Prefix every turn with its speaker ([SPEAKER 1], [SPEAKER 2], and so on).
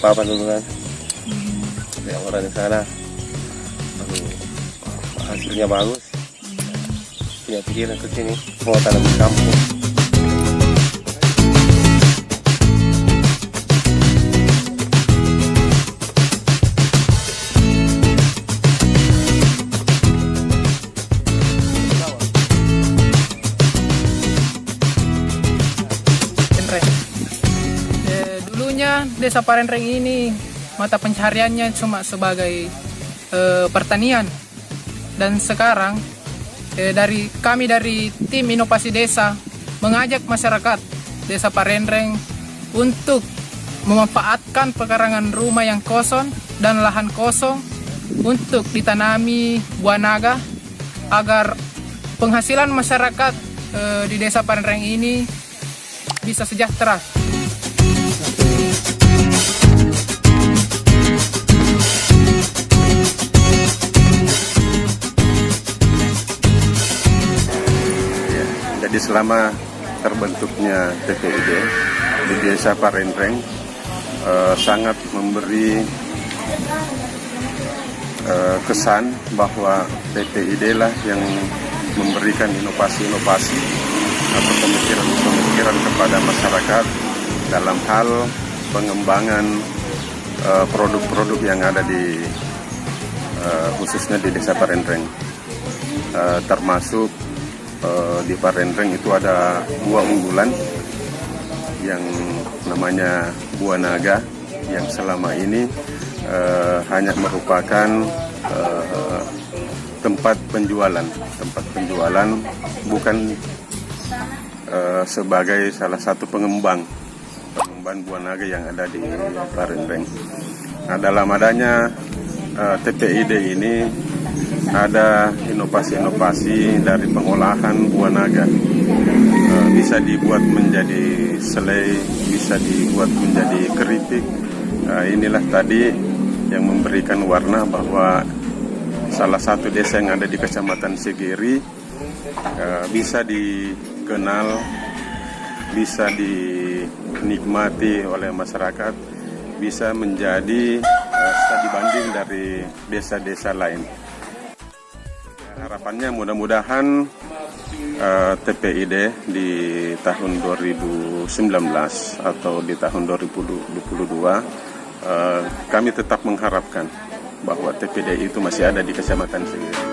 [SPEAKER 1] papan dulu kan. Yang orang di sana, hasilnya bagus. Punya pikiran ke sini, mau tanam di kampung.
[SPEAKER 2] Dulunya Desa Parenreng ini mata pencahariannya cuma sebagai pertanian, dan sekarang kami dari tim inovasi desa mengajak masyarakat Desa Parenreng untuk memanfaatkan pekarangan rumah yang kosong dan lahan kosong untuk ditanami buah naga agar penghasilan masyarakat di Desa Parenreng ini bisa sejahtera.
[SPEAKER 3] Jadi selama terbentuknya TPID di Desa Parenreng sangat memberi kesan bahwa TPID lah yang memberikan inovasi-inovasi atau pemikiran kepada masyarakat dalam hal pengembangan produk-produk yang ada di khususnya di Desa Parenreng, termasuk di Parenreng itu ada buah unggulan yang namanya buah naga, yang selama ini hanya merupakan tempat penjualan bukan sebagai salah satu pengembang buah naga yang ada di Parenreng. Nah, dalam adanya TPID ini ada inovasi-inovasi dari pengolahan buah naga, bisa dibuat menjadi selai, bisa dibuat menjadi keripik. Inilah tadi yang memberikan warna bahwa salah satu desa yang ada di Kecamatan Segiri bisa dikenal, bisa dinikmati oleh masyarakat, bisa menjadi studi banding dari desa-desa lain. Harapannya mudah-mudahan TPID di tahun 2019 atau di tahun 2022 kami tetap mengharapkan bahwa TPID itu masih ada di Kecamatan Segiri.